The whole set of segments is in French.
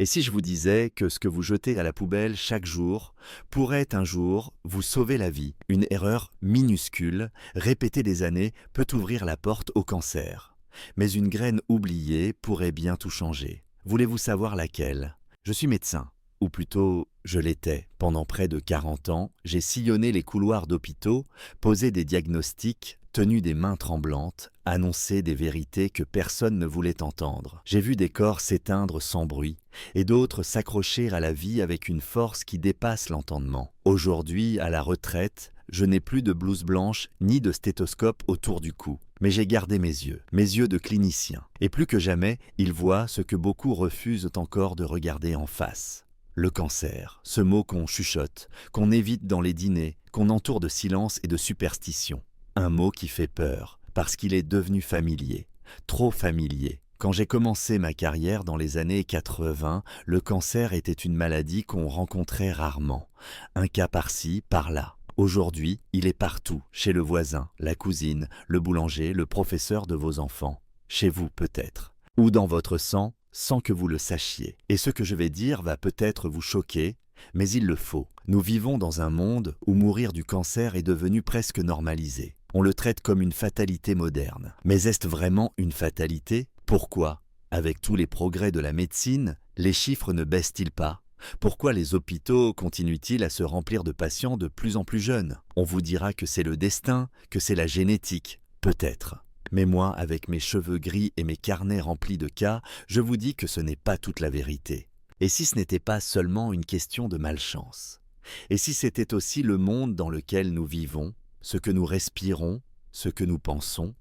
Et si je vous disais que ce que vous jetez à la poubelle chaque jour pourrait un jour vous sauver la vie? Une erreur minuscule, répétée des années, peut ouvrir la porte au cancer. Mais une graine oubliée pourrait bien tout changer. Voulez-vous savoir laquelle? Je suis médecin, ou plutôt je l'étais. Pendant près de 40 ans, j'ai sillonné les couloirs d'hôpitaux, posé des diagnostics, tenu des mains tremblantes, annoncé des vérités que personne ne voulait entendre. J'ai vu des corps s'éteindre sans bruit, et d'autres s'accrocher à la vie avec une force qui dépasse l'entendement. Aujourd'hui, à la retraite, je n'ai plus de blouse blanche ni de stéthoscope autour du cou. Mais j'ai gardé mes yeux de clinicien. Et plus que jamais, ils voient ce que beaucoup refusent encore de regarder en face. Le cancer, ce mot qu'on chuchote, qu'on évite dans les dîners, qu'on entoure de silence et de superstition. Un mot qui fait peur, parce qu'il est devenu familier, trop familier. Quand j'ai commencé ma carrière dans les années 80, le cancer était une maladie qu'on rencontrait rarement. Un cas par-ci, par-là. Aujourd'hui, il est partout, chez le voisin, la cousine, le boulanger, le professeur de vos enfants. Chez vous peut-être. Ou dans votre sang, sans que vous le sachiez. Et ce que je vais dire va peut-être vous choquer, mais il le faut. Nous vivons dans un monde où mourir du cancer est devenu presque normalisé. On le traite comme une fatalité moderne. Mais est-ce vraiment une fatalité? Pourquoi? Avec tous les progrès de la médecine, les chiffres ne baissent-ils pas? Pourquoi les hôpitaux continuent-ils à se remplir de patients de plus en plus jeunes? On vous dira que c'est le destin, que c'est la génétique. Peut-être. Mais moi, avec mes cheveux gris et mes carnets remplis de cas, je vous dis que ce n'est pas toute la vérité. Et si ce n'était pas seulement une question de malchance? Et si c'était aussi le monde dans lequel nous vivons, ce que nous respirons, ce que nous pensons,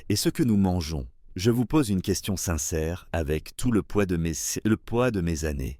et ce que nous mangeons? Je vous pose une question sincère avec tout le poids de mes années.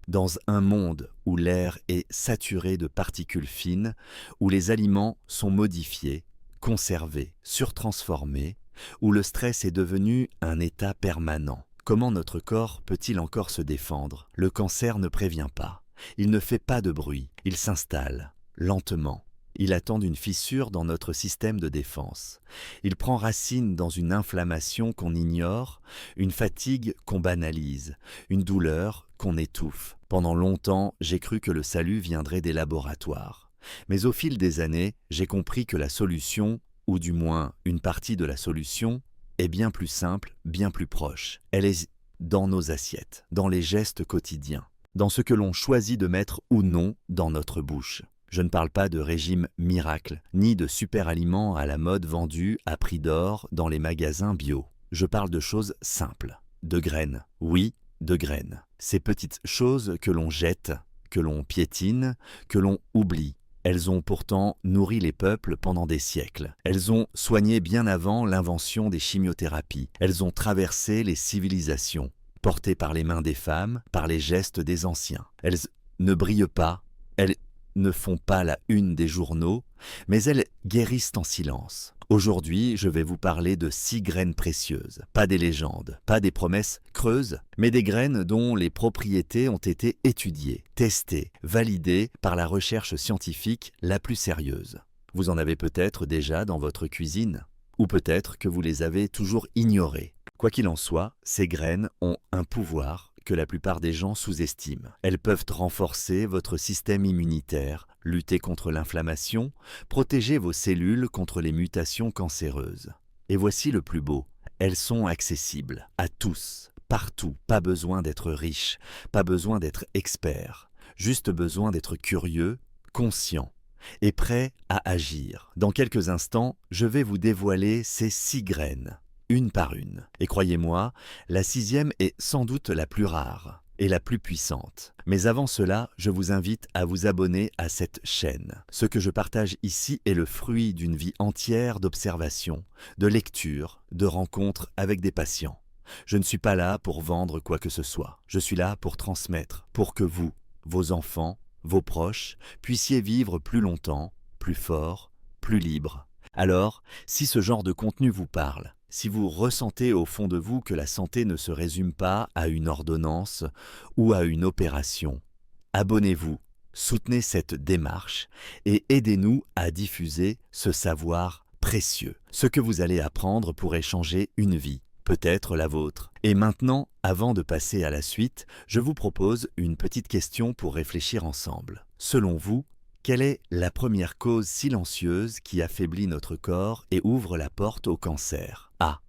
Dans un monde où l'air est saturé de particules fines, où les aliments sont modifiés, conservés, surtransformés, où le stress est devenu un état permanent, comment notre corps peut-il encore se défendre? Le cancer ne prévient pas, il ne fait pas de bruit, il s'installe, lentement. Il attend une fissure dans notre système de défense. Il prend racine dans une inflammation qu'on ignore, une fatigue qu'on banalise, une douleur qu'on étouffe. Pendant longtemps, j'ai cru que le salut viendrait des laboratoires. Mais au fil des années, j'ai compris que la solution, ou du moins une partie de la solution, est bien plus simple, bien plus proche. Elle est dans nos assiettes, dans les gestes quotidiens, dans ce que l'on choisit de mettre ou non dans notre bouche. Je ne parle pas de régime miracle, ni de super aliments à la mode vendus à prix d'or dans les magasins bio. Je parle de choses simples, de graines, oui, de graines. Ces petites choses que l'on jette, que l'on piétine, que l'on oublie. Elles ont pourtant nourri les peuples pendant des siècles. Elles ont soigné bien avant l'invention des chimiothérapies. Elles ont traversé les civilisations, portées par les mains des femmes, par les gestes des anciens. Elles ne brillent pas, elles ne font pas la une des journaux, mais elles guérissent en silence. Aujourd'hui, je vais vous parler de 6 graines précieuses, pas des légendes, pas des promesses creuses, mais des graines dont les propriétés ont été étudiées, testées, validées par la recherche scientifique la plus sérieuse. Vous en avez peut-être déjà dans votre cuisine, ou peut-être que vous les avez toujours ignorées. Quoi qu'il en soit, ces graines ont un pouvoir que la plupart des gens sous-estiment. Elles peuvent renforcer votre système immunitaire, lutter contre l'inflammation, protéger vos cellules contre les mutations cancéreuses. Et voici le plus beau, elles sont accessibles à tous, partout, pas besoin d'être riche, pas besoin d'être expert, juste besoin d'être curieux, conscient et prêt à agir. Dans quelques instants, je vais vous dévoiler ces 6 graines. Une par une. Et croyez-moi, la 6e est sans doute la plus rare et la plus puissante. Mais avant cela, je vous invite à vous abonner à cette chaîne. Ce que je partage ici est le fruit d'une vie entière d'observation, de lecture, de rencontres avec des patients. Je ne suis pas là pour vendre quoi que ce soit. Je suis là pour transmettre, pour que vous, vos enfants, vos proches, puissiez vivre plus longtemps, plus fort, plus libre. Alors, si ce genre de contenu vous parle, si vous ressentez au fond de vous que la santé ne se résume pas à une ordonnance ou à une opération, abonnez-vous, soutenez cette démarche et aidez-nous à diffuser ce savoir précieux. Ce que vous allez apprendre pourrait changer une vie, peut-être la vôtre. Et maintenant, avant de passer à la suite, je vous propose une petite question pour réfléchir ensemble. Selon vous, quelle est la première cause silencieuse qui affaiblit notre corps et ouvre la porte au cancer? A.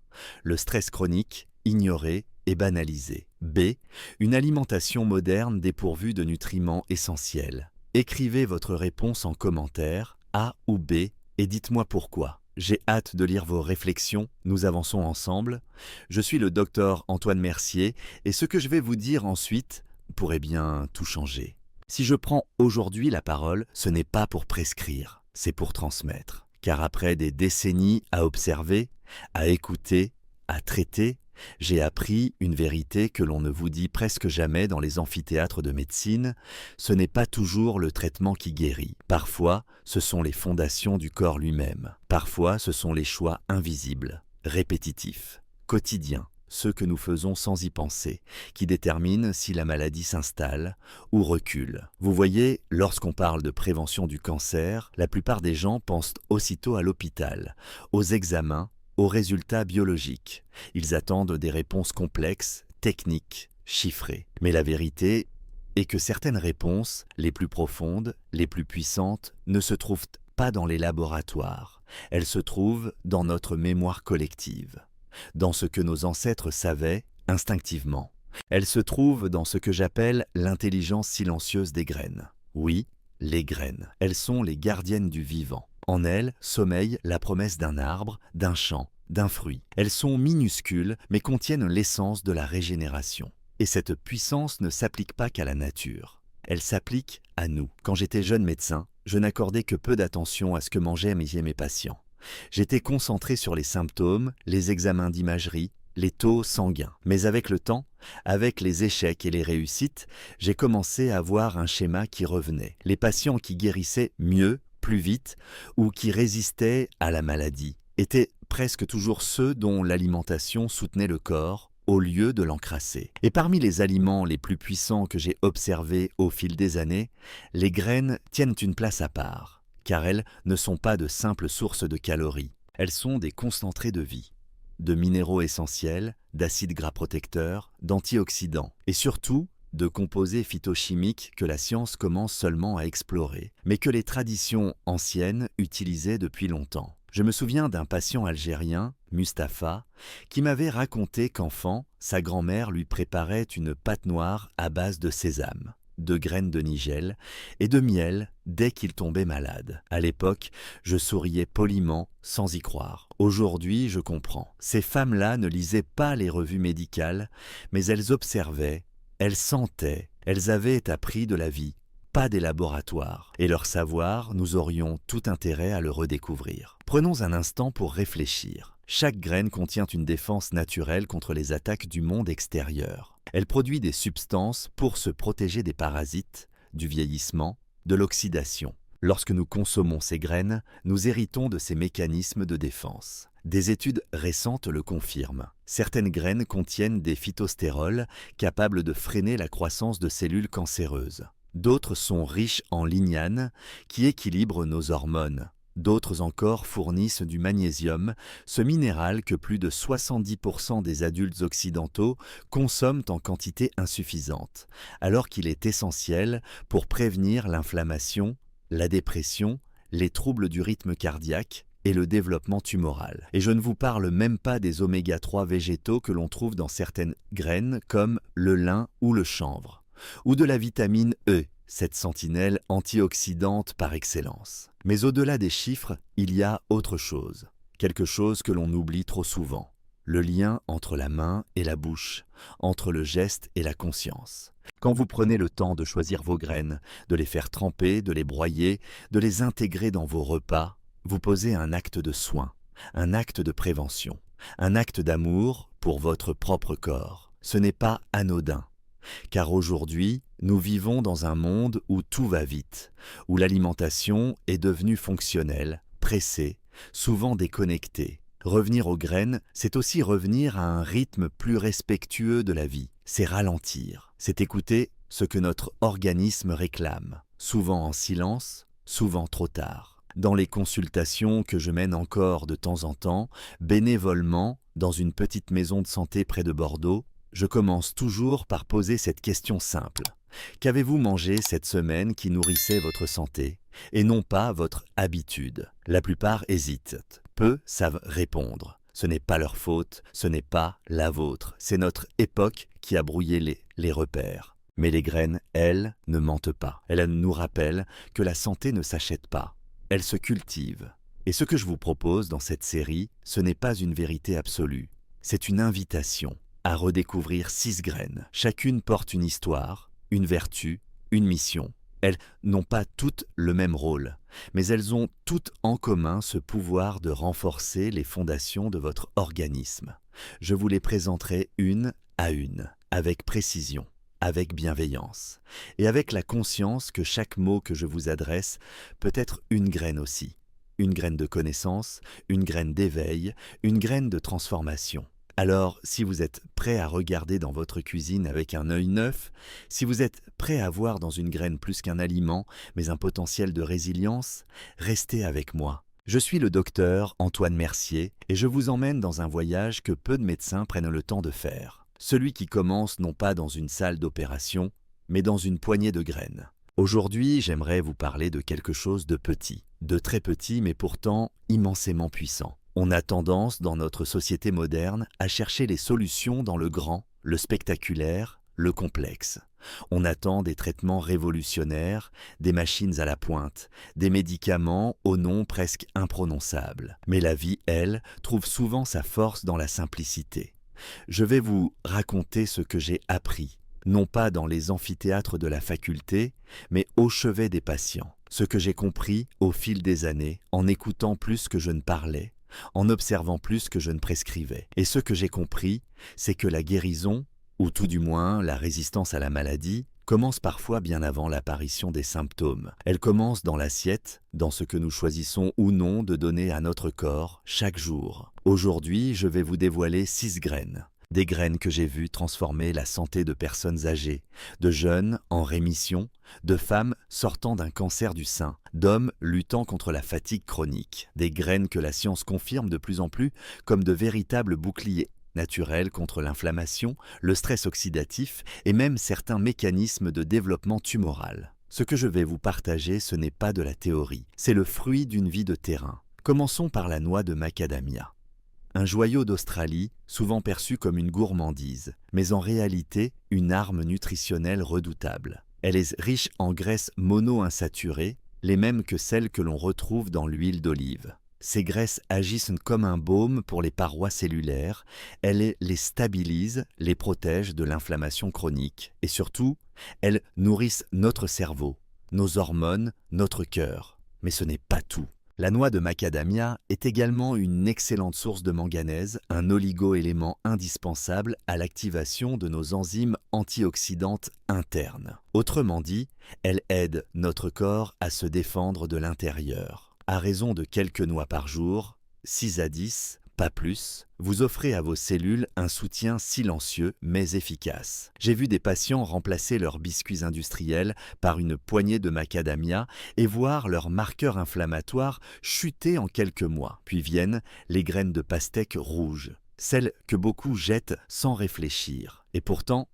Le stress chronique, ignoré et banalisé. B. Une alimentation moderne dépourvue de nutriments essentiels. Écrivez votre réponse en commentaire, A ou B, et dites-moi pourquoi. J'ai hâte de lire vos réflexions, nous avançons ensemble. Je suis le docteur Antoine Mercier, et ce que je vais vous dire ensuite pourrait bien tout changer. Si je prends aujourd'hui la parole, ce n'est pas pour prescrire, c'est pour transmettre. Car après des décennies à observer, à écouter, à traiter, j'ai appris une vérité que l'on ne vous dit presque jamais dans les amphithéâtres de médecine, ce n'est pas toujours le traitement qui guérit. Parfois, ce sont les fondations du corps lui-même. Parfois, ce sont les choix invisibles, répétitifs, quotidiens, ceux que nous faisons sans y penser, qui déterminent si la maladie s'installe ou recule. Vous voyez, lorsqu'on parle de prévention du cancer, la plupart des gens pensent aussitôt à l'hôpital, aux examens, aux résultats biologiques. Ils attendent des réponses complexes, techniques, chiffrées. Mais la vérité est que certaines réponses, les plus profondes, les plus puissantes, ne se trouvent pas dans les laboratoires. Elles se trouvent dans notre mémoire collective, dans ce que nos ancêtres savaient instinctivement. Elles se trouvent dans ce que j'appelle l'intelligence silencieuse des graines. Oui, les graines. Elles sont les gardiennes du vivant. En elles sommeille la promesse d'un arbre, d'un champ, d'un fruit. Elles sont minuscules, mais contiennent l'essence de la régénération. Et cette puissance ne s'applique pas qu'à la nature. Elle s'applique à nous. Quand j'étais jeune médecin, je n'accordais que peu d'attention à ce que mangeaient mes patients. J'étais concentré sur les symptômes, les examens d'imagerie, les taux sanguins. Mais avec le temps, avec les échecs et les réussites, j'ai commencé à voir un schéma qui revenait. Les patients qui guérissaient mieux, plus vite, ou qui résistaient à la maladie, étaient presque toujours ceux dont l'alimentation soutenait le corps au lieu de l'encrasser. Et parmi les aliments les plus puissants que j'ai observés au fil des années, les graines tiennent une place à part, car elles ne sont pas de simples sources de calories. Elles sont des concentrés de vie, de minéraux essentiels, d'acides gras protecteurs, d'antioxydants, et surtout de composés phytochimiques que la science commence seulement à explorer, mais que les traditions anciennes utilisaient depuis longtemps. Je me souviens d'un patient algérien, Mustapha, qui m'avait raconté qu'enfant, sa grand-mère lui préparait une pâte noire à base de sésame, de graines de nigel et de miel dès qu'il tombait malade. À l'époque, je souriais poliment, sans y croire. Aujourd'hui, je comprends. Ces femmes-là ne lisaient pas les revues médicales, mais elles observaient, elles sentaient, elles avaient appris de la vie, pas des laboratoires. Et leur savoir, nous aurions tout intérêt à le redécouvrir. Prenons un instant pour réfléchir. Chaque graine contient une défense naturelle contre les attaques du monde extérieur. Elle produit des substances pour se protéger des parasites, du vieillissement, de l'oxydation. Lorsque nous consommons ces graines, nous héritons de ces mécanismes de défense. Des études récentes le confirment. Certaines graines contiennent des phytostérols capables de freiner la croissance de cellules cancéreuses. D'autres sont riches en lignanes qui équilibrent nos hormones. D'autres encore fournissent du magnésium, ce minéral que plus de 70% des adultes occidentaux consomment en quantité insuffisante, alors qu'il est essentiel pour prévenir l'inflammation, la dépression, les troubles du rythme cardiaque et le développement tumoral. Et je ne vous parle même pas des oméga-3 végétaux que l'on trouve dans certaines graines comme le lin ou le chanvre, ou de la vitamine E, cette sentinelle antioxydante par excellence. Mais au-delà des chiffres, il y a autre chose, quelque chose que l'on oublie trop souvent, le lien entre la main et la bouche, entre le geste et la conscience. Quand vous prenez le temps de choisir vos graines, de les faire tremper, de les broyer, de les intégrer dans vos repas, vous posez un acte de soin, un acte de prévention, un acte d'amour pour votre propre corps. Ce n'est pas anodin, car aujourd'hui, nous vivons dans un monde où tout va vite, où l'alimentation est devenue fonctionnelle, pressée, souvent déconnectée. Revenir aux graines, c'est aussi revenir à un rythme plus respectueux de la vie. C'est ralentir, c'est écouter ce que notre organisme réclame, souvent en silence, souvent trop tard. Dans les consultations que je mène encore de temps en temps, bénévolement, dans une petite maison de santé près de Bordeaux, je commence toujours par poser cette question simple. Qu'avez-vous mangé cette semaine qui nourrissait votre santé, et non pas votre habitude? La plupart hésitent. Peu savent répondre. Ce n'est pas leur faute, ce n'est pas la vôtre. C'est notre époque qui a brouillé les repères. Mais les graines, elles, ne mentent pas. Elles nous rappellent que la santé ne s'achète pas. Elle se cultive. Et ce que je vous propose dans cette série, ce n'est pas une vérité absolue. C'est une invitation à redécouvrir 6 graines. Chacune porte une histoire, une vertu, une mission. Elles n'ont pas toutes le même rôle, mais elles ont toutes en commun ce pouvoir de renforcer les fondations de votre organisme. Je vous les présenterai une à une, avec précision, avec bienveillance, et avec la conscience que chaque mot que je vous adresse peut être une graine aussi. Une graine de connaissance, une graine d'éveil, une graine de transformation. Alors, si vous êtes prêt à regarder dans votre cuisine avec un œil neuf, si vous êtes prêt à voir dans une graine plus qu'un aliment, mais un potentiel de résilience, restez avec moi. Je suis le docteur Antoine Mercier et je vous emmène dans un voyage que peu de médecins prennent le temps de faire. Celui qui commence non pas dans une salle d'opération, mais dans une poignée de graines. Aujourd'hui, j'aimerais vous parler de quelque chose de petit, de très petit mais pourtant immensément puissant. On a tendance, dans notre société moderne, à chercher les solutions dans le grand, le spectaculaire, le complexe. On attend des traitements révolutionnaires, des machines à la pointe, des médicaments au nom presque imprononçable. Mais la vie, elle, trouve souvent sa force dans la simplicité. Je vais vous raconter ce que j'ai appris, non pas dans les amphithéâtres de la faculté, mais au chevet des patients. Ce que j'ai compris au fil des années, en écoutant plus que je ne parlais, en observant plus que je ne prescrivais. Et ce que j'ai compris, c'est que la guérison, ou tout du moins la résistance à la maladie, commence parfois bien avant l'apparition des symptômes. Elle commence dans l'assiette, dans ce que nous choisissons ou non de donner à notre corps chaque jour. Aujourd'hui, je vais vous dévoiler 6 graines. Des graines que j'ai vues transformer la santé de personnes âgées, de jeunes en rémission, de femmes sortant d'un cancer du sein, d'hommes luttant contre la fatigue chronique. Des graines que la science confirme de plus en plus comme de véritables boucliers naturels contre l'inflammation, le stress oxydatif et même certains mécanismes de développement tumoral. Ce que je vais vous partager, ce n'est pas de la théorie, c'est le fruit d'une vie de terrain. Commençons par la noix de macadamia. Un joyau d'Australie, souvent perçu comme une gourmandise, mais en réalité une arme nutritionnelle redoutable. Elle est riche en graisses monoinsaturées, les mêmes que celles que l'on retrouve dans l'huile d'olive. Ces graisses agissent comme un baume pour les parois cellulaires, elles les stabilisent, les protègent de l'inflammation chronique et surtout, elles nourrissent notre cerveau, nos hormones, notre cœur. Mais ce n'est pas tout. La noix de macadamia est également une excellente source de manganèse, un oligo-élément indispensable à l'activation de nos enzymes antioxydantes internes. Autrement dit, elle aide notre corps à se défendre de l'intérieur. À raison de quelques noix par jour, 6 à 10, pas plus, vous offrez à vos cellules un soutien silencieux mais efficace. J'ai vu des patients remplacer leurs biscuits industriels par une poignée de macadamia et voir leurs marqueurs inflammatoires chuter en quelques mois. Puis viennent les graines de pastèque rouges, celles que beaucoup jettent sans réfléchir. Et pourtant,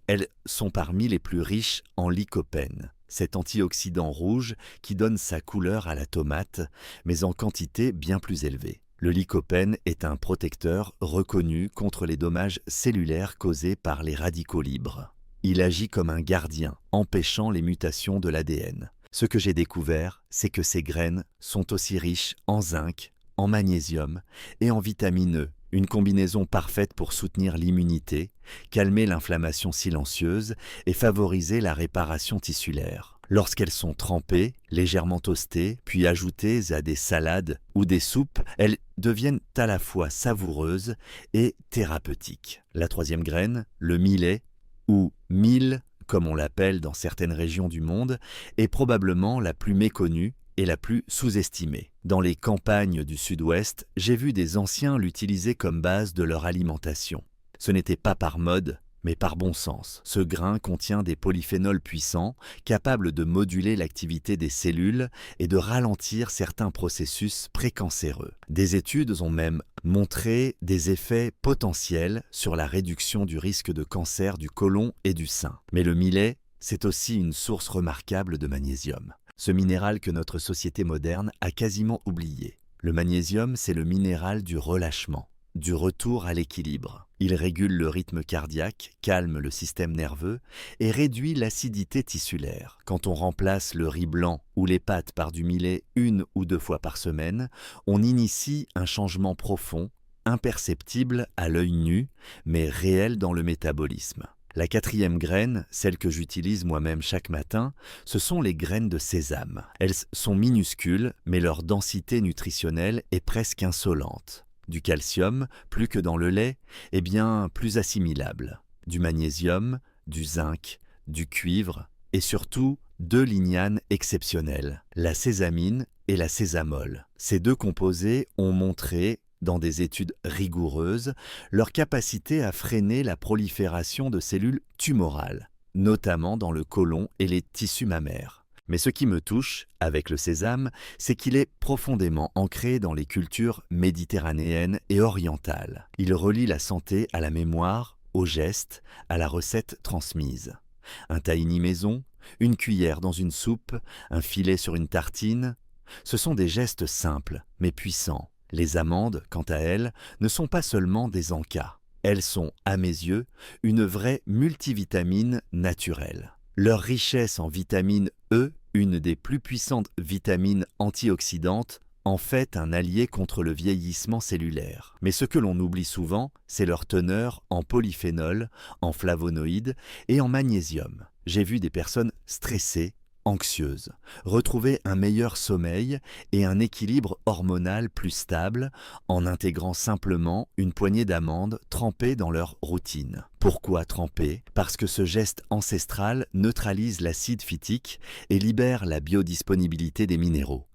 elles sont parmi les plus riches en lycopène, cet antioxydant rouge qui donne sa couleur à la tomate, mais en quantité bien plus élevée. Le lycopène est un protecteur reconnu contre les dommages cellulaires causés par les radicaux libres. Il agit comme un gardien, empêchant les mutations de l'ADN. Ce que j'ai découvert, c'est que ces graines sont aussi riches en zinc, en magnésium et en vitamine E, une combinaison parfaite pour soutenir l'immunité, calmer l'inflammation silencieuse et favoriser la réparation tissulaire. Lorsqu'elles sont trempées, légèrement toastées, puis ajoutées à des salades ou des soupes, elles deviennent à la fois savoureuses et thérapeutiques. La 3e graine, le millet, ou mil, comme on l'appelle dans certaines régions du monde, est probablement la plus méconnue et la plus sous-estimée. Dans les campagnes du sud-ouest, j'ai vu des anciens l'utiliser comme base de leur alimentation. Ce n'était pas par mode, mais par bon sens. Ce grain contient des polyphénols puissants, capables de moduler l'activité des cellules et de ralentir certains processus précancéreux. Des études ont même montré des effets potentiels sur la réduction du risque de cancer du côlon et du sein. Mais le millet, c'est aussi une source remarquable de magnésium. Ce minéral que notre société moderne a quasiment oublié. Le magnésium, c'est le minéral du relâchement, du retour à l'équilibre. Il régule le rythme cardiaque, calme le système nerveux et réduit l'acidité tissulaire. Quand on remplace le riz blanc ou les pâtes par du millet 1 ou 2 fois par semaine, on initie un changement profond, imperceptible à l'œil nu, mais réel dans le métabolisme. La 4e graine, celle que j'utilise moi-même chaque matin, ce sont les graines de sésame. Elles sont minuscules, mais leur densité nutritionnelle est presque insolente. Du calcium, plus que dans le lait, eh bien plus assimilable. Du magnésium, du zinc, du cuivre et surtout 2 lignanes exceptionnelles, la sésamine et la sésamol. Ces 2 composés ont montré, dans des études rigoureuses, leur capacité à freiner la prolifération de cellules tumorales, notamment dans le côlon et les tissus mammaires. Mais ce qui me touche, avec le sésame, c'est qu'il est profondément ancré dans les cultures méditerranéennes et orientales. Il relie la santé à la mémoire, au geste, à la recette transmise. Un tahini maison, une cuillère dans une soupe, un filet sur une tartine, ce sont des gestes simples, mais puissants. Les amandes, quant à elles, ne sont pas seulement des encas. Elles sont, à mes yeux, une vraie multivitamine naturelle. Leur richesse en vitamine E, une des plus puissantes vitamines antioxydantes, en fait un allié contre le vieillissement cellulaire. Mais ce que l'on oublie souvent, c'est leur teneur en polyphénol, en flavonoïdes et en magnésium. J'ai vu des personnes stressées, anxieuses, retrouver un meilleur sommeil et un équilibre hormonal plus stable en intégrant simplement une poignée d'amandes trempées dans leur routine. Pourquoi tremper? Parce que ce geste ancestral neutralise l'acide phytique et libère la biodisponibilité des minéraux.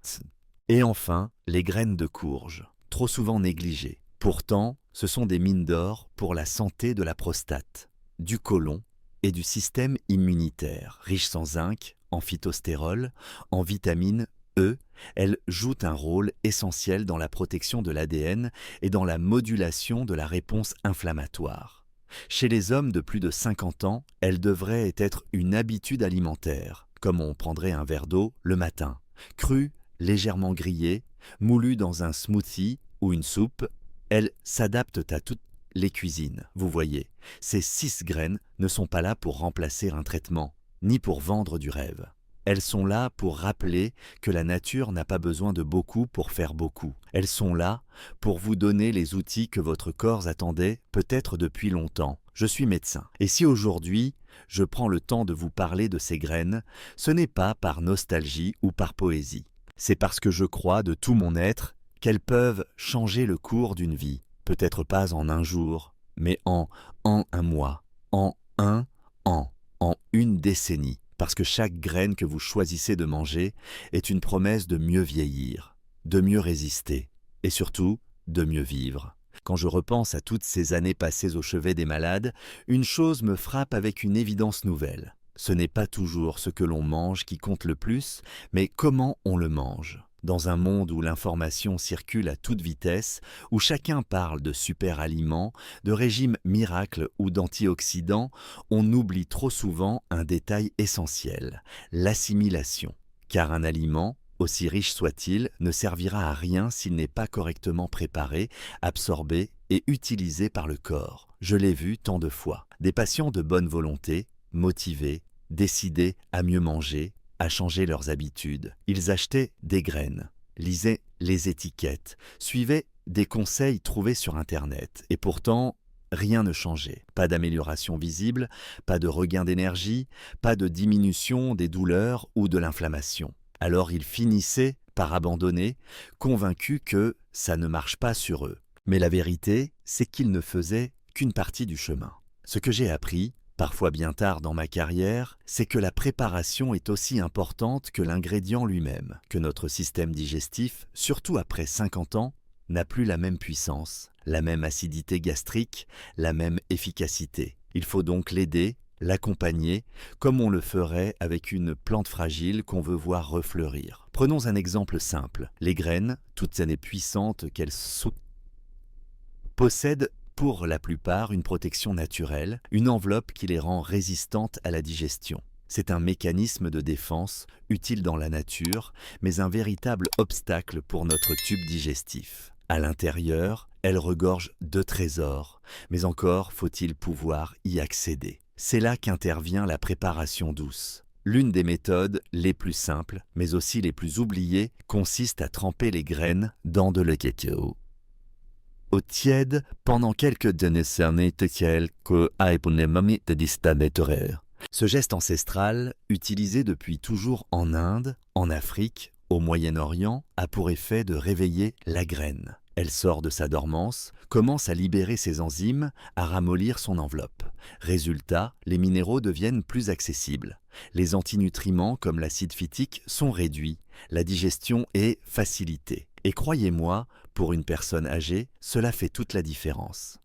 Et enfin, les graines de courge, trop souvent négligées. Pourtant, ce sont des mines d'or pour la santé de la prostate, du côlon et du système immunitaire, riches en zinc, en phytostérol, en vitamine E, elles jouent un rôle essentiel dans la protection de l'ADN et dans la modulation de la réponse inflammatoire. Chez les hommes de plus de 50 ans, elles devraient être une habitude alimentaire, comme on prendrait un verre d'eau le matin, cru, légèrement grillé, moulu dans un smoothie ou une soupe. Elles s'adaptent à toutes les cuisines. Vous voyez, ces 6 graines ne sont pas là pour remplacer un traitement, ni pour vendre du rêve. Elles sont là pour rappeler que la nature n'a pas besoin de beaucoup pour faire beaucoup. Elles sont là pour vous donner les outils que votre corps attendait peut-être depuis longtemps. Je suis médecin. Et si aujourd'hui, je prends le temps de vous parler de ces graines, ce n'est pas par nostalgie ou par poésie. C'est parce que je crois de tout mon être qu'elles peuvent changer le cours d'une vie. Peut-être pas en un jour, mais en un mois, en un an, en une décennie. Parce que chaque graine que vous choisissez de manger est une promesse de mieux vieillir, de mieux résister et surtout de mieux vivre. Quand je repense à toutes ces années passées au chevet des malades, une chose me frappe avec une évidence nouvelle. Ce n'est pas toujours ce que l'on mange qui compte le plus, mais comment on le mange. Dans un monde où l'information circule à toute vitesse, où chacun parle de super aliments, de régimes miracles ou d'antioxydants, on oublie trop souvent un détail essentiel, l'assimilation. Car un aliment, aussi riche soit-il, ne servira à rien s'il n'est pas correctement préparé, absorbé et utilisé par le corps. Je l'ai vu tant de fois. Des patients de bonne volonté, motivés, décidés à mieux manger, à changer leurs habitudes. Ils achetaient des graines, lisaient les étiquettes, suivaient des conseils trouvés sur Internet. Et pourtant, rien ne changeait. Pas d'amélioration visible, pas de regain d'énergie, pas de diminution des douleurs ou de l'inflammation. Alors ils finissaient par abandonner, convaincus que ça ne marche pas sur eux. Mais la vérité, c'est qu'ils ne faisaient qu'une partie du chemin. Ce que j'ai appris, parfois bien tard dans ma carrière, c'est que la préparation est aussi importante que l'ingrédient lui-même, que notre système digestif, surtout après 50 ans, n'a plus la même puissance, la même acidité gastrique, la même efficacité. Il faut donc l'aider, l'accompagner, comme on le ferait avec une plante fragile qu'on veut voir refleurir. Prenons un exemple simple. Les graines, toutes saines et puissantes qu'elles possèdent pour la plupart une protection naturelle, une enveloppe qui les rend résistantes à la digestion. C'est un mécanisme de défense utile dans la nature, mais un véritable obstacle pour notre tube digestif. À l'intérieur, elle regorge de trésors, mais encore faut-il pouvoir y accéder. C'est là qu'intervient la préparation douce. L'une des méthodes les plus simples, mais aussi les plus oubliées, consiste à tremper les graines dans de l'eau eau tiède pendant quelques demi-heures. Ce geste ancestral, utilisé depuis toujours en Inde, en Afrique, au Moyen-Orient, a pour effet de réveiller la graine. Elle sort de sa dormance, commence à libérer ses enzymes, à ramollir son enveloppe. Résultat, les minéraux deviennent plus accessibles. Les antinutriments comme l'acide phytique sont réduits, la digestion est facilitée. Et croyez-moi, pour une personne âgée, cela fait toute la différence.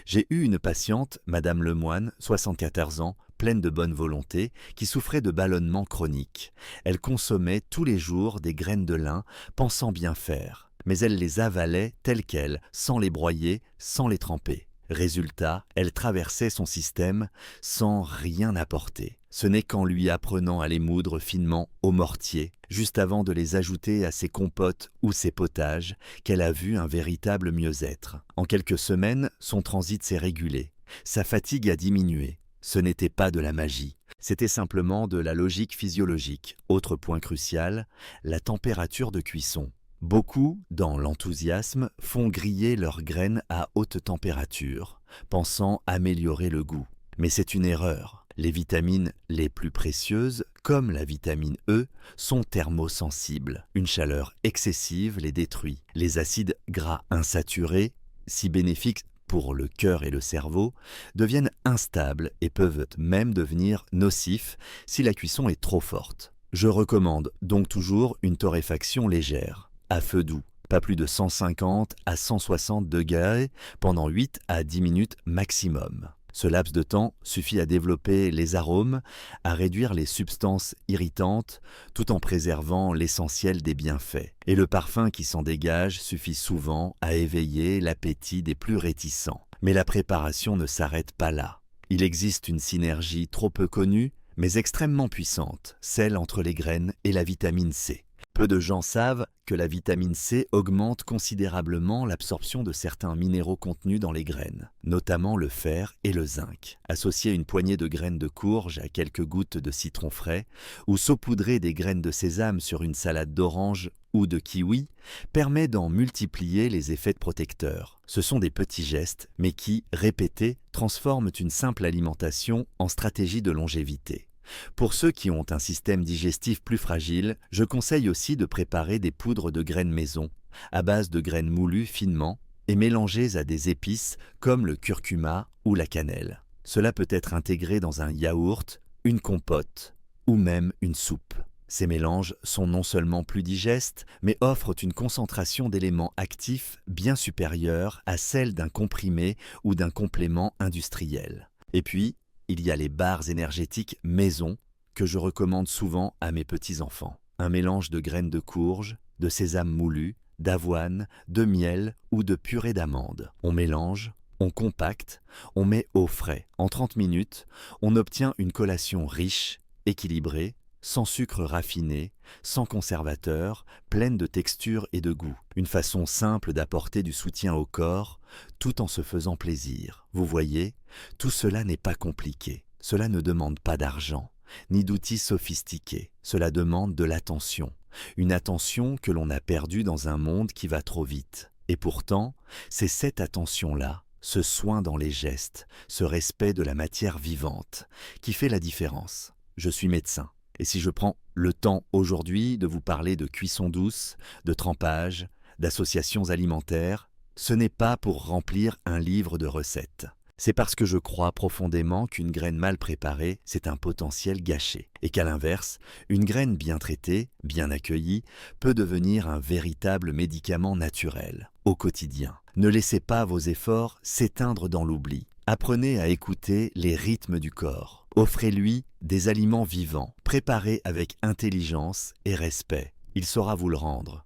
J'ai eu une patiente, Madame Lemoine, 74 ans, pleine de bonne volonté, qui souffrait de ballonnement chronique. Elle consommait tous les jours des graines de lin, pensant bien faire. Mais elle les avalait telles quelles, sans les broyer, sans les tremper. Résultat, elle traversait son système sans rien apporter. Ce n'est qu'en lui apprenant à les moudre finement au mortier, juste avant de les ajouter à ses compotes ou ses potages, qu'elle a vu un véritable mieux-être. En quelques semaines, son transit s'est régulé. Sa fatigue a diminué. Ce n'était pas de la magie. C'était simplement de la logique physiologique. Autre point crucial, la température de cuisson. Beaucoup, dans l'enthousiasme, font griller leurs graines à haute température, pensant améliorer le goût. Mais c'est une erreur. Les vitamines les plus précieuses, comme la vitamine E, sont thermosensibles. Une chaleur excessive les détruit. Les acides gras insaturés, si bénéfiques pour le cœur et le cerveau, deviennent instables et peuvent même devenir nocifs si la cuisson est trop forte. Je recommande donc toujours une torréfaction légère. À feu doux, pas plus de 150 à 160 degrés pendant 8 à 10 minutes maximum. Ce laps de temps suffit à développer les arômes, à réduire les substances irritantes, tout en préservant l'essentiel des bienfaits. Et le parfum qui s'en dégage suffit souvent à éveiller l'appétit des plus réticents. Mais la préparation ne s'arrête pas là. Il existe une synergie trop peu connue, mais extrêmement puissante, celle entre les graines et la vitamine C. Peu de gens savent que la vitamine C augmente considérablement l'absorption de certains minéraux contenus dans les graines, notamment le fer et le zinc. Associer une poignée de graines de courge à quelques gouttes de citron frais ou saupoudrer des graines de sésame sur une salade d'orange ou de kiwi permet d'en multiplier les effets protecteurs. Ce sont des petits gestes, mais qui, répétés, transforment une simple alimentation en stratégie de longévité. Pour ceux qui ont un système digestif plus fragile, je conseille aussi de préparer des poudres de graines maison, à base de graines moulues finement et mélangées à des épices comme le curcuma ou la cannelle. Cela peut être intégré dans un yaourt, une compote ou même une soupe. Ces mélanges sont non seulement plus digestes, mais offrent une concentration d'éléments actifs bien supérieure à celle d'un comprimé ou d'un complément industriel. Et puis, il y a les barres énergétiques maison que je recommande souvent à mes petits-enfants. Un mélange de graines de courge, de sésame moulu, d'avoine, de miel ou de purée d'amande. On mélange, on compacte, on met au frais. En 30 minutes, on obtient une collation riche, équilibrée, sans sucre raffiné, sans conservateur, pleine de texture et de goût. Une façon simple d'apporter du soutien au corps, tout en se faisant plaisir. Vous voyez, tout cela n'est pas compliqué. Cela ne demande pas d'argent, ni d'outils sophistiqués. Cela demande de l'attention. Une attention que l'on a perdue dans un monde qui va trop vite. Et pourtant, c'est cette attention-là, ce soin dans les gestes, ce respect de la matière vivante, qui fait la différence. Je suis médecin. Et si je prends le temps aujourd'hui de vous parler de cuisson douce, de trempage, d'associations alimentaires, ce n'est pas pour remplir un livre de recettes. C'est parce que je crois profondément qu'une graine mal préparée, c'est un potentiel gâché. Et qu'à l'inverse, une graine bien traitée, bien accueillie, peut devenir un véritable médicament naturel, au quotidien. Ne laissez pas vos efforts s'éteindre dans l'oubli. Apprenez à écouter les rythmes du corps. Offrez-lui des aliments vivants, préparés avec intelligence et respect. Il saura vous le rendre.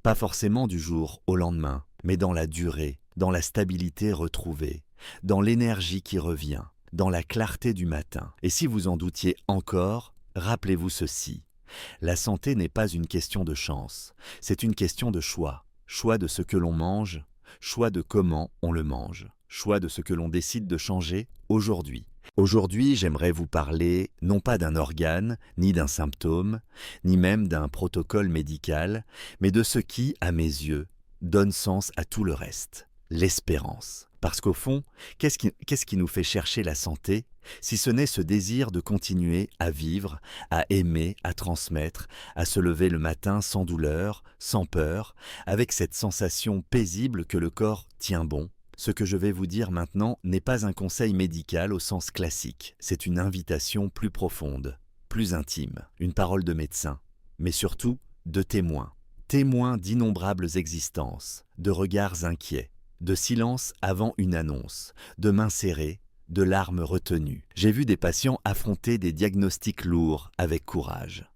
Pas forcément du jour au lendemain, mais dans la durée, dans la stabilité retrouvée, dans l'énergie qui revient, dans la clarté du matin. Et si vous en doutiez encore, rappelez-vous ceci. La santé n'est pas une question de chance, c'est une question de choix. Choix de ce que l'on mange, choix de comment on le mange, choix de ce que l'on décide de changer aujourd'hui. Aujourd'hui, j'aimerais vous parler non pas d'un organe, ni d'un symptôme, ni même d'un protocole médical, mais de ce qui, à mes yeux, donne sens à tout le reste, l'espérance. Parce qu'au fond, qu'est-ce qui nous fait chercher la santé, si ce n'est ce désir de continuer à vivre, à aimer, à transmettre, à se lever le matin sans douleur, sans peur, avec cette sensation paisible que le corps tient bon. Ce que je vais vous dire maintenant n'est pas un conseil médical au sens classique, c'est une invitation plus profonde, plus intime, une parole de médecin, mais surtout de témoin. Témoin d'innombrables existences, de regards inquiets, de silence avant une annonce, de mains serrées, de larmes retenues. J'ai vu des patients affronter des diagnostics lourds avec courage.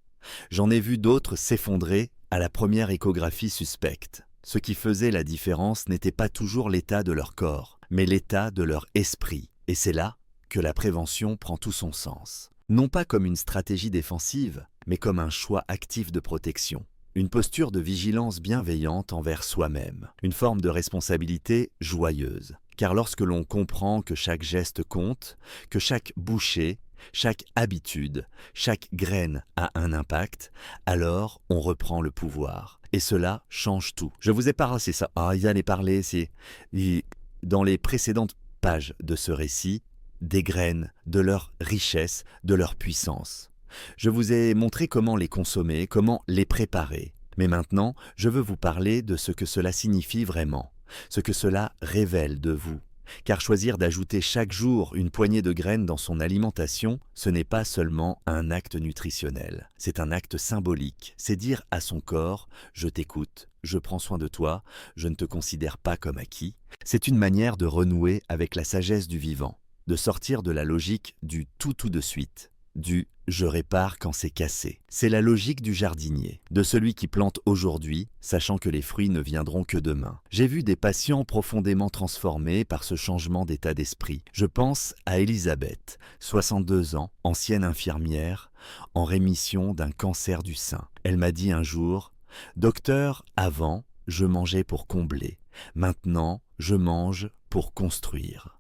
J'en ai vu d'autres s'effondrer à la première échographie suspecte. Ce qui faisait la différence n'était pas toujours l'état de leur corps, mais l'état de leur esprit. Et c'est là que la prévention prend tout son sens. Non pas comme une stratégie défensive, mais comme un choix actif de protection. Une posture de vigilance bienveillante envers soi-même. Une forme de responsabilité joyeuse. Car lorsque l'on comprend que chaque geste compte, que chaque bouchée, chaque habitude, chaque graine a un impact, alors on reprend le pouvoir. Et cela change tout. Je vous ai parlé, c'est ça. Il allait parler, dans les précédentes pages de ce récit, des graines, de leur richesse, de leur puissance. Je vous ai montré comment les consommer, comment les préparer. Mais maintenant, je veux vous parler de ce que cela signifie vraiment, ce que cela révèle de vous. Car choisir d'ajouter chaque jour une poignée de graines dans son alimentation, ce n'est pas seulement un acte nutritionnel, c'est un acte symbolique, c'est dire à son corps « je t'écoute, je prends soin de toi, je ne te considère pas comme acquis ». C'est une manière de renouer avec la sagesse du vivant, de sortir de la logique du tout de suite, du « je répare quand c'est cassé ». C'est la logique du jardinier, de celui qui plante aujourd'hui, sachant que les fruits ne viendront que demain. J'ai vu des patients profondément transformés par ce changement d'état d'esprit. Je pense à Elisabeth, 62 ans, ancienne infirmière, en rémission d'un cancer du sein. Elle m'a dit un jour « Docteur, avant, je mangeais pour combler. Maintenant, je mange pour construire. »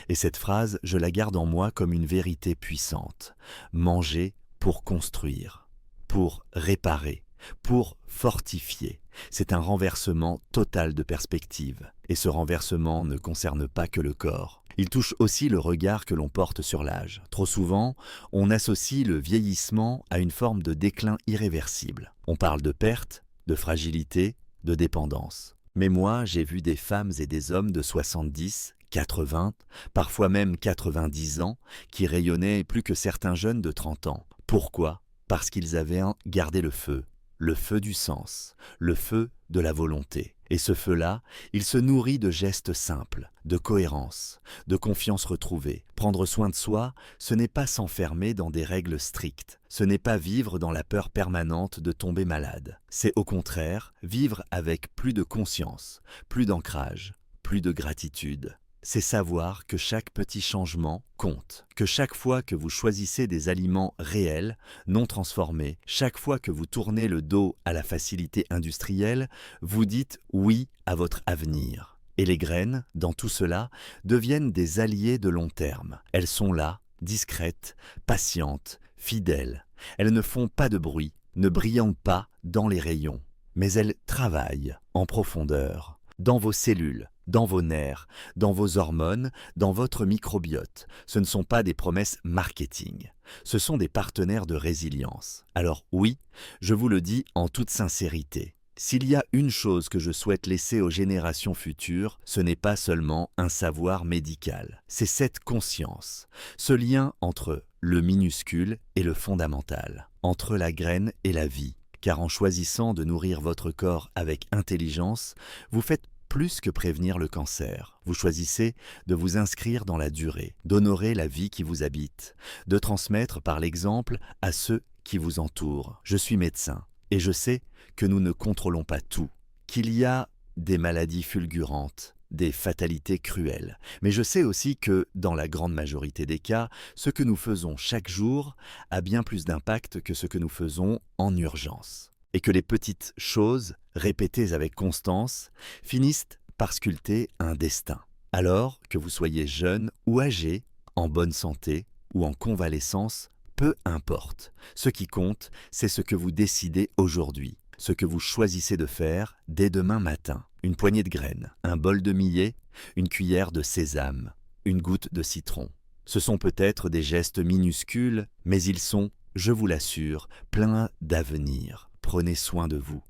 Et cette phrase, je la garde en moi comme une vérité puissante. Manger pour construire, pour réparer, pour fortifier. C'est un renversement total de perspective. Et ce renversement ne concerne pas que le corps. Il touche aussi le regard que l'on porte sur l'âge. Trop souvent, on associe le vieillissement à une forme de déclin irréversible. On parle de perte, de fragilité, de dépendance. Mais moi, j'ai vu des femmes et des hommes de 70, 80, parfois même 90 ans, qui rayonnaient plus que certains jeunes de 30 ans. Pourquoi ? Parce qu'ils avaient gardé le feu du sens, le feu de la volonté. Et ce feu-là, il se nourrit de gestes simples, de cohérence, de confiance retrouvée. Prendre soin de soi, ce n'est pas s'enfermer dans des règles strictes, ce n'est pas vivre dans la peur permanente de tomber malade. C'est au contraire vivre avec plus de conscience, plus d'ancrage, plus de gratitude. C'est savoir que chaque petit changement compte, que chaque fois que vous choisissez des aliments réels, non transformés, chaque fois que vous tournez le dos à la facilité industrielle, vous dites oui à votre avenir. Et les graines, dans tout cela, deviennent des alliés de long terme. Elles sont là, discrètes, patientes, fidèles. Elles ne font pas de bruit, ne brillent pas dans les rayons, mais elles travaillent en profondeur, dans vos cellules, dans vos nerfs, dans vos hormones, dans votre microbiote. Ce ne sont pas des promesses marketing, ce sont des partenaires de résilience. Alors oui, je vous le dis en toute sincérité, s'il y a une chose que je souhaite laisser aux générations futures, ce n'est pas seulement un savoir médical, c'est cette conscience, ce lien entre le minuscule et le fondamental, entre la graine et la vie. Car en choisissant de nourrir votre corps avec intelligence, vous faites plus que prévenir le cancer. Vous choisissez de vous inscrire dans la durée, d'honorer la vie qui vous habite, de transmettre par l'exemple à ceux qui vous entourent. Je suis médecin et je sais que nous ne contrôlons pas tout, qu'il y a des maladies fulgurantes, des fatalités cruelles. Mais je sais aussi que, dans la grande majorité des cas, ce que nous faisons chaque jour a bien plus d'impact que ce que nous faisons en urgence. Et que les petites choses, répétées avec constance, finissent par sculpter un destin. Alors que vous soyez jeune ou âgé, en bonne santé ou en convalescence, peu importe. Ce qui compte, c'est ce que vous décidez aujourd'hui, ce que vous choisissez de faire dès demain matin. Une poignée de graines, un bol de millet, une cuillère de sésame, une goutte de citron. Ce sont peut-être des gestes minuscules, mais ils sont, je vous l'assure, pleins d'avenir. Prenez soin de vous,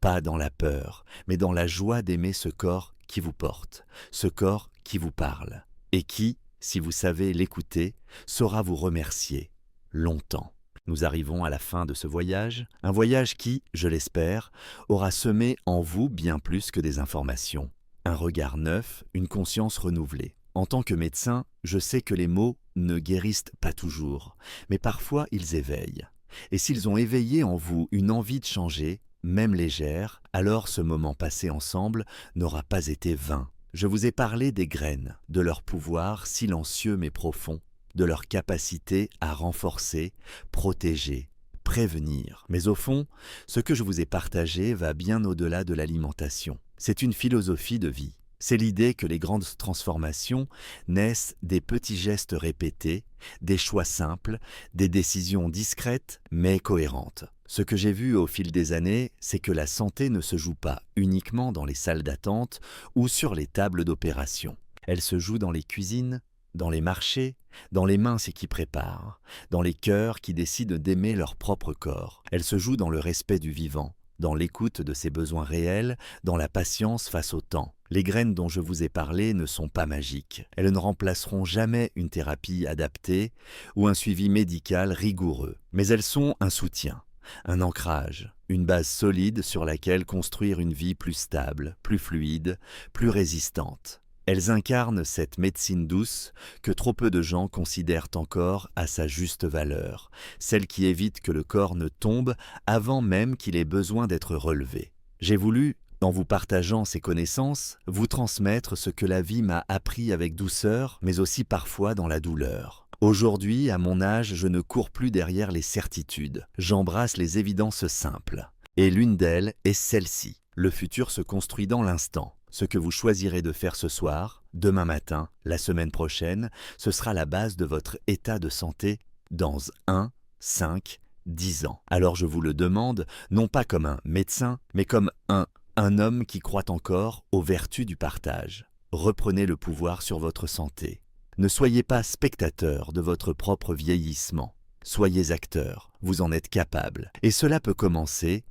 pas dans la peur, mais dans la joie d'aimer ce corps qui vous porte, ce corps qui vous parle, et qui, si vous savez l'écouter, saura vous remercier longtemps. Nous arrivons à la fin de ce voyage, un voyage qui, je l'espère, aura semé en vous bien plus que des informations. Un regard neuf, une conscience renouvelée. En tant que médecin, je sais que les mots ne guérissent pas toujours, mais parfois ils éveillent. Et s'ils ont éveillé en vous une envie de changer, même légère, alors ce moment passé ensemble n'aura pas été vain. Je vous ai parlé des graines, de leur pouvoir silencieux mais profond, de leur capacité à renforcer, protéger, prévenir. Mais au fond, ce que je vous ai partagé va bien au-delà de l'alimentation. C'est une philosophie de vie. C'est l'idée que les grandes transformations naissent des petits gestes répétés, des choix simples, des décisions discrètes mais cohérentes. Ce que j'ai vu au fil des années, c'est que la santé ne se joue pas uniquement dans les salles d'attente ou sur les tables d'opération. Elle se joue dans les cuisines, dans les marchés, dans les mains qui préparent, dans les cœurs qui décident d'aimer leur propre corps. Elle se joue dans le respect du vivant, dans l'écoute de ses besoins réels, dans la patience face au temps. Les graines dont je vous ai parlé ne sont pas magiques. Elles ne remplaceront jamais une thérapie adaptée ou un suivi médical rigoureux. Mais elles sont un soutien, un ancrage, une base solide sur laquelle construire une vie plus stable, plus fluide, plus résistante. Elles incarnent cette médecine douce que trop peu de gens considèrent encore à sa juste valeur, celle qui évite que le corps ne tombe avant même qu'il ait besoin d'être relevé. J'ai voulu, en vous partageant ces connaissances, vous transmettre ce que la vie m'a appris avec douceur, mais aussi parfois dans la douleur. Aujourd'hui, à mon âge, je ne cours plus derrière les certitudes. J'embrasse les évidences simples. Et l'une d'elles est celle-ci. Le futur se construit dans l'instant. Ce que vous choisirez de faire ce soir, demain matin, la semaine prochaine, ce sera la base de votre état de santé dans 1, 5, 10 ans. Alors je vous le demande, non pas comme un médecin, mais comme un homme qui croit encore aux vertus du partage. Reprenez le pouvoir sur votre santé. Ne soyez pas spectateur de votre propre vieillissement. Soyez acteur, vous en êtes capable. Et cela peut commencer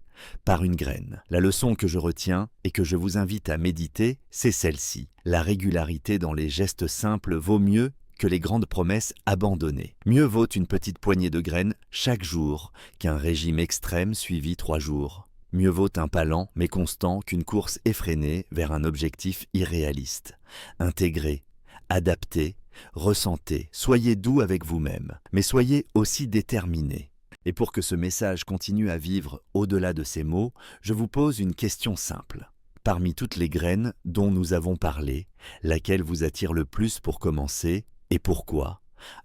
par une graine. La leçon que je retiens et que je vous invite à méditer, c'est celle-ci. La régularité dans les gestes simples vaut mieux que les grandes promesses abandonnées. Mieux vaut une petite poignée de graines chaque jour qu'un régime extrême suivi 3 jours. Mieux vaut un pas lent mais constant qu'une course effrénée vers un objectif irréaliste. Intégrez, adaptez, ressentez, soyez doux avec vous-même, mais soyez aussi déterminés. Et pour que ce message continue à vivre au-delà de ces mots, je vous pose une question simple. Parmi toutes les graines dont nous avons parlé, laquelle vous attire le plus pour commencer et pourquoi?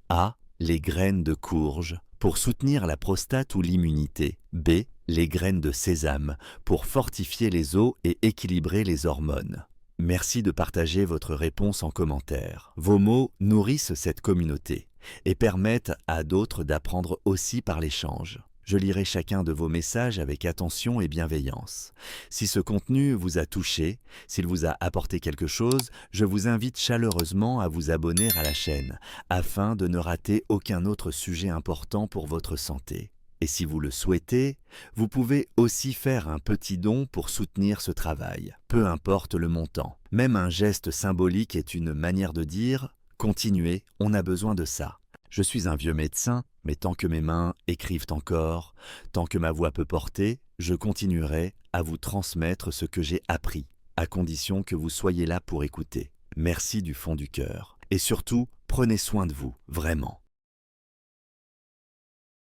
A. Les graines de courge pour soutenir la prostate ou l'immunité. B. Les graines de sésame pour fortifier les os et équilibrer les hormones. Merci de partager votre réponse en commentaire. Vos mots nourrissent cette communauté et permettent à d'autres d'apprendre aussi par l'échange. Je lirai chacun de vos messages avec attention et bienveillance. Si ce contenu vous a touché, s'il vous a apporté quelque chose, je vous invite chaleureusement à vous abonner à la chaîne, afin de ne rater aucun autre sujet important pour votre santé. Et si vous le souhaitez, vous pouvez aussi faire un petit don pour soutenir ce travail, peu importe le montant. Même un geste symbolique est une manière de dire « Continuez, on a besoin de ça ». Je suis un vieux médecin, mais tant que mes mains écrivent encore, tant que ma voix peut porter, je continuerai à vous transmettre ce que j'ai appris. à condition que vous soyez là pour écouter. Merci du fond du cœur. Et surtout, prenez soin de vous, vraiment.